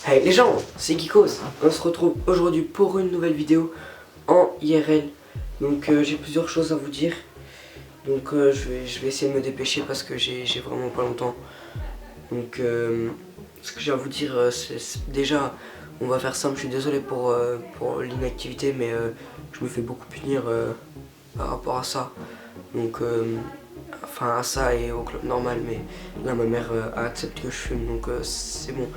Hey les gens, c'est Geekos. On se retrouve aujourd'hui pour une nouvelle vidéo en IRL. Donc j'ai plusieurs choses à vous dire. Donc je vais essayer de me dépêcher parce que j'ai vraiment pas longtemps. Donc ce que j'ai à vous dire, c'est déjà, on va faire simple. Je suis désolé pour l'inactivité, mais je me fais beaucoup punir par rapport à ça. Donc enfin à ça et au club normal, mais là ma mère a accepté que je fume, donc c'est bon.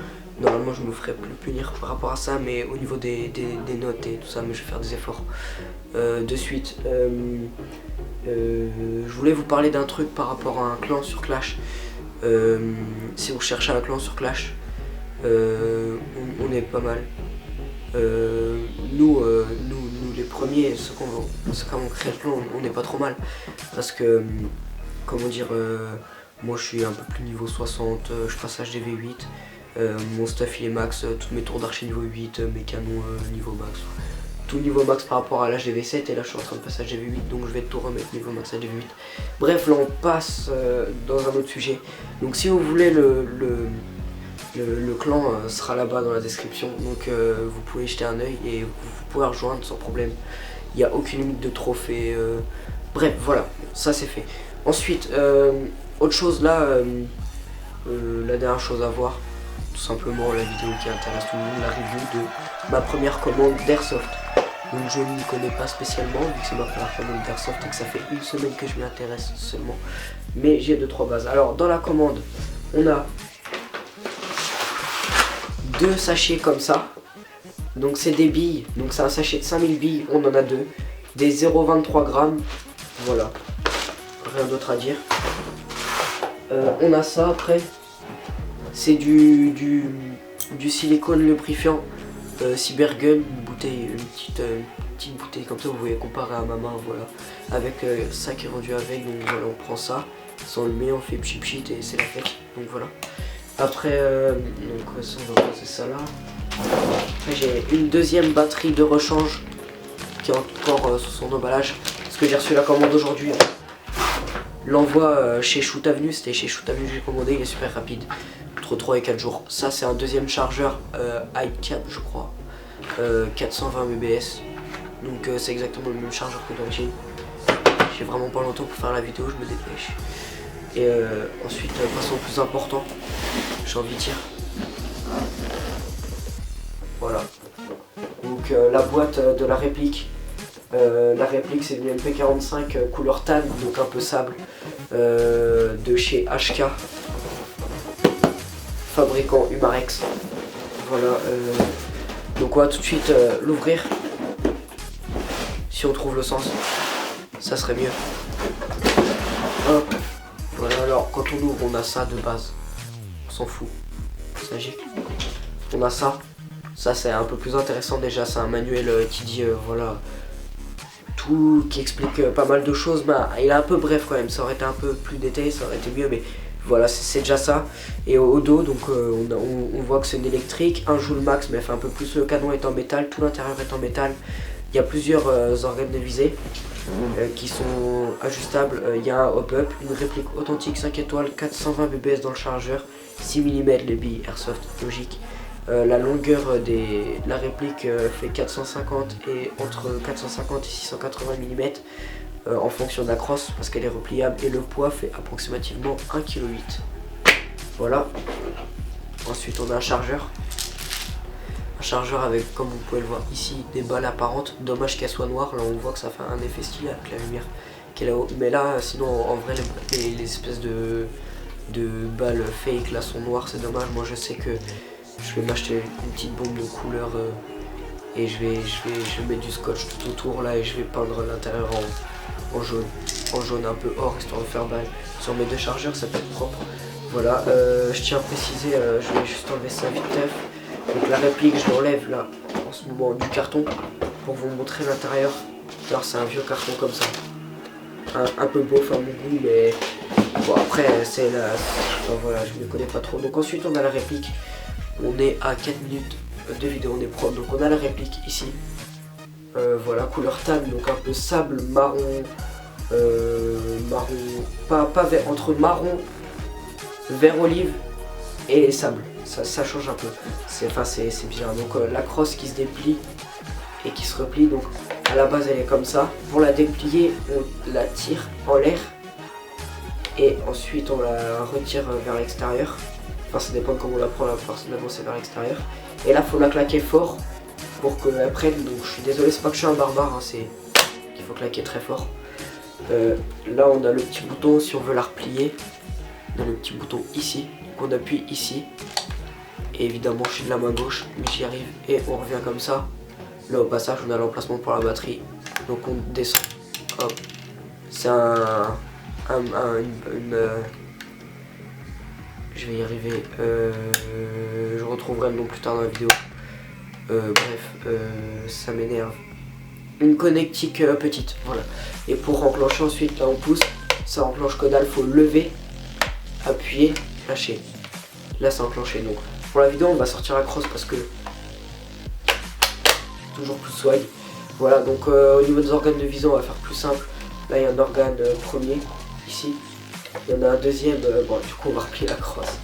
Normalement je me ferais plus punir par rapport à ça, mais au niveau des notes et tout ça, mais je vais faire des efforts. De suite, je voulais vous parler d'un truc par rapport à un clan sur Clash. Si vous cherchez un clan sur Clash, on est pas mal. Nous les premiers, ceux qui ont créé le clan, on n'est pas trop mal. Parce que, comment dire, moi je suis un peu plus niveau 60, je passe HDV8. Mon stuff il est max, toutes mes tours d'archer niveau 8, mes canons niveau max. Tout niveau max par rapport à l'HDV7, et là je suis en train de passer HDV8, donc je vais tout remettre niveau max HDV8. Bref, là on passe dans un autre sujet. Donc si vous voulez le clan sera là-bas dans la description, donc vous pouvez jeter un oeil et vous pouvez rejoindre sans problème. Il n'y a aucune limite de trophée. Bref, voilà, ça c'est fait. Ensuite, autre chose là, la dernière chose à voir, tout simplement la vidéo qui intéresse tout le monde, la review de ma première commande d'Airsoft. Donc je ne m'y connais pas spécialement, vu que c'est ma première commande d'Airsoft et que ça fait une semaine que je m'y intéresse seulement. Mais j'ai 2-3 bases. Alors dans la commande, on a 2 sachets comme ça. Donc c'est des billes, donc c'est un sachet de 5000 billes, on en a 2. Des 0,23 grammes, voilà. Rien d'autre à dire. On a ça après. C'est du silicone lubrifiant Cybergun, une bouteille, une petite bouteille comme ça, vous voyez, comparé à ma main, voilà. Avec ça qui est vendu avec, donc voilà, on prend ça, on le met, on fait pchit pchit et c'est la fête, donc voilà. Après, donc ça, on va passer ça là. Après j'ai une deuxième batterie de rechange qui est encore sur son emballage, parce que j'ai reçu la commande aujourd'hui. L'envoi chez Shoot Avenue, c'était chez Shoot Avenue que j'ai commandé, il est super rapide. Entre 3 et 4 jours. Ça c'est un deuxième chargeur i4 je crois. 420 mbps. Donc c'est exactement le même chargeur que d'origine. J'ai vraiment pas longtemps pour faire la vidéo, je me dépêche. Et ensuite passons au plus important, j'ai envie de dire. Voilà. Donc la boîte de la réplique. La réplique c'est une MP45 couleur tan, donc un peu sable, de chez HK, fabricant Humarex. Voilà, donc on va tout de suite l'ouvrir. Si on trouve le sens, ça serait mieux. Hop. Voilà, alors quand on ouvre, on a ça de base, on s'en fout, c'est magique. On a ça, c'est un peu plus intéressant déjà, c'est un manuel qui dit voilà, tout, qui explique pas mal de choses, mais il est un peu bref quand même, ça aurait été un peu plus détaillé, ça aurait été mieux, mais voilà, c'est déjà ça. Et au dos, donc on voit que c'est une électrique, 1 joule max, mais elle fait un peu plus, le canon est en métal, tout l'intérieur est en métal. Il y a plusieurs organes de visée qui sont ajustables. Il y a un hop-up, une réplique authentique 5 étoiles, 420 bbs dans le chargeur, 6 mm les billes Airsoft, logique. La longueur de la réplique fait 450 et entre 450 et 680 mm en fonction de la crosse parce qu'elle est repliable, et le poids fait approximativement 1,8 kg. Voilà. Ensuite on a un chargeur. Un chargeur avec, comme vous pouvez le voir ici, des balles apparentes. Dommage qu'elle soit noire, là on voit que ça fait un effet stylé avec la lumière qui est là-haut. Mais là sinon en vrai les espèces de balles fake là sont noires, c'est dommage. Moi je sais que je vais m'acheter une petite bombe de couleur et je vais mettre du scotch tout autour là, et je vais peindre l'intérieur en jaune un peu or, histoire de faire balle sur mes 2 chargeurs, ça peut être propre. Voilà, je tiens à préciser, je vais juste enlever ça vite fait. Donc la réplique je l'enlève là en ce moment du carton pour vous montrer l'intérieur. Alors c'est un vieux carton comme ça, un peu beauf à mon goût, mais bon après c'est la... Enfin, voilà, je ne connais pas trop. Donc ensuite on a la réplique. On est à 4 minutes de vidéo, on est propre. Donc on a la réplique ici. Voilà, couleur tan, donc un peu sable marron, marron, pas vert, entre marron, vert olive et sable. Ça change un peu. C'est bizarre. Donc la crosse qui se déplie et qui se replie. Donc à la base elle est comme ça. Pour la déplier, on la tire en l'air et ensuite on la retire vers l'extérieur. Enfin ça dépend de comment on la prend, personnellement c'est vers l'extérieur. Et là faut la claquer fort pour qu'elle prenne. Donc je suis désolé, c'est pas que je suis un barbare, hein, c'est qu'il faut claquer très fort. Là on a le petit bouton si on veut la replier. On a le petit bouton ici, donc on appuie ici. Et évidemment je suis de la main gauche, mais j'y arrive et on revient comme ça. Là au passage on a l'emplacement pour la batterie. Donc on descend. Hop. C'est je vais y arriver. Je retrouverai le nom plus tard dans la vidéo. Ça m'énerve. Une connectique petite, voilà. Et pour enclencher ensuite, là on pousse. Ça enclenche que dalle, faut lever, appuyer, lâcher. Là c'est enclenché. Donc pour la vidéo on va sortir la crosse parce que toujours plus swag. Voilà, donc au niveau des organes de vision on va faire plus simple. Là il y a un organe premier ici. Il y en a un deuxième, bon du coup on va replier la crosse.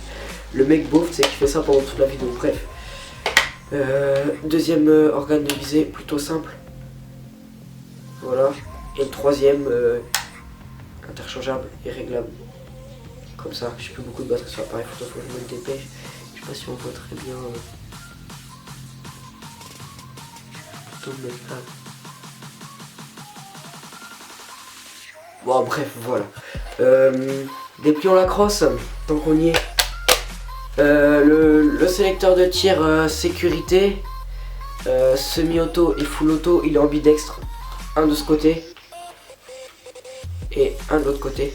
Le mec beauf c'est qu'il fait ça pendant toute la vidéo, bref. Deuxième organe de visée plutôt simple. Voilà. Et le troisième interchangeable et réglable. Comme ça, j'ai plus beaucoup de batterie sur l'appareil photo, faut que je me dépêche. Je sais pas si on voit très bien. Plutôt de mettre là. Bon bref, voilà. Déplions la crosse, tant qu'on y est. Le sélecteur de tir sécurité, semi-auto et full auto, il est ambidextre. Un de ce côté et un de l'autre côté.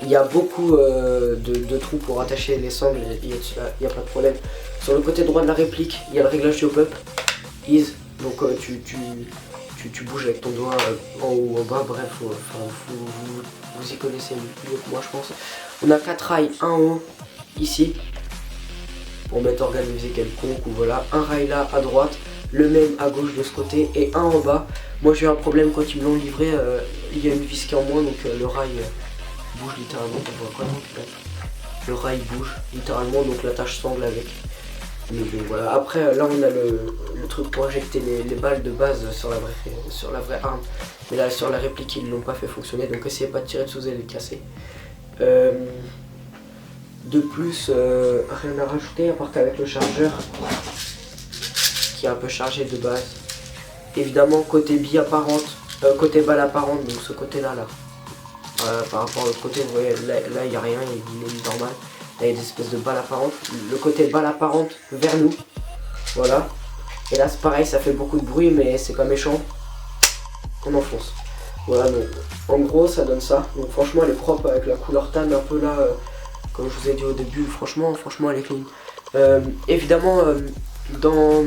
Il y a beaucoup de trous pour attacher les sangles, il n'y a pas de problème. Sur le côté droit de la réplique, il y a le réglage du hop-up, ease, donc tu bouges avec ton doigt en haut ou en bas, bref, vous y connaissez mieux que moi je pense. On a 4 rails, un en haut, ici, pour mettre organe de visée quelconque, ou voilà, un rail là à droite, le même à gauche de ce côté, et un en bas. Moi j'ai eu un problème quand ils me l'ont livré, il y a une vis qui est en moins, donc le rail bouge littéralement, on voit quoi donc, le rail bouge littéralement, donc l'attache sangle avec. Mais bon, voilà. Après là on a le truc pour injecter les balles de base sur la vraie arme. Mais là sur la réplique ils ne l'ont pas fait fonctionner, donc essayez pas de tirer dessous, vous allez le casser. De plus, rien à rajouter à part qu'avec le chargeur qui est un peu chargé de base. Évidemment côté bille apparente, côté balle apparente, donc ce côté là. Par rapport à l'autre côté, vous voyez là il n'y a rien, il est normal. Là il y a des espèces de balles apparentes. Le côté balle apparente vers nous. Voilà. Et là c'est pareil, ça fait beaucoup de bruit mais c'est pas méchant. On enfonce. Voilà, donc en gros ça donne ça. Donc franchement elle est propre avec la couleur tan un peu là. Comme je vous ai dit au début, franchement elle est clean. Évidemment dans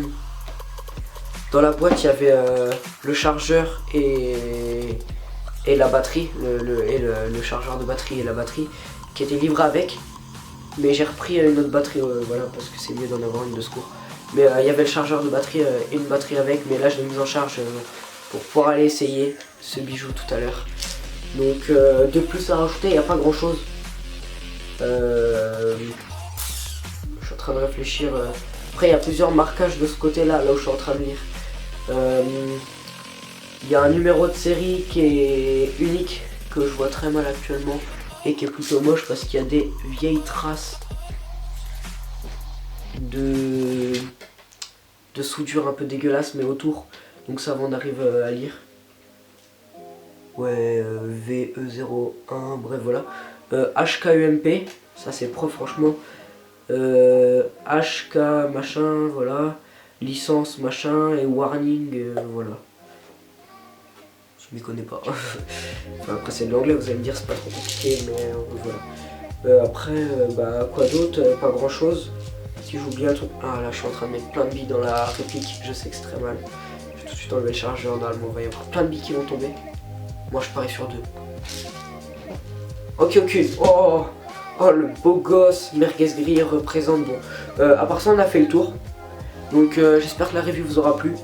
la boîte il y avait le chargeur et la batterie, le chargeur de batterie et la batterie qui était livré avec. Mais j'ai repris une autre batterie, voilà, parce que c'est mieux d'en avoir une de secours. Mais il y avait le chargeur de batterie et une batterie avec, mais là je l'ai mis en charge pour pouvoir aller essayer ce bijou tout à l'heure. Donc de plus à rajouter, il n'y a pas grand chose. Je suis en train de réfléchir. Après il y a plusieurs marquages de ce côté là où je suis en train de lire. Il y a un numéro de série qui est unique, que je vois très mal actuellement, et qui est plutôt moche parce qu'il y a des vieilles traces de soudure un peu dégueulasse mais autour. Donc ça on arrive à lire. Ouais, VE01, bref voilà. HKUMP, ça c'est propre franchement. HK machin, voilà. Licence machin et warning, voilà. Je m'y connais pas. Enfin, après c'est de l'anglais, vous allez me dire c'est pas trop compliqué, mais voilà. Après, quoi d'autre, pas grand chose. Si j'oublie un truc. Ah là je suis en train de mettre plein de billes dans la réplique, je sais que c'est très mal. Je vais tout de suite enlever le chargeur, normalement il va y avoir plein de billes qui vont tomber. Moi je parie sur 2. Ok. Oh le beau gosse, merguez grillé représente. Bon, à part ça on a fait le tour. Donc j'espère que la review vous aura plu.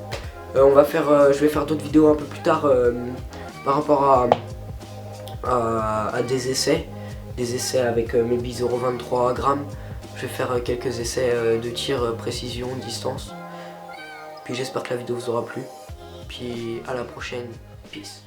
Je vais faire d'autres vidéos un peu plus tard par rapport à des essais avec mes billes 0,23 grammes. Je vais faire quelques essais de tir précision, distance. Puis j'espère que la vidéo vous aura plu. Puis à la prochaine. Peace.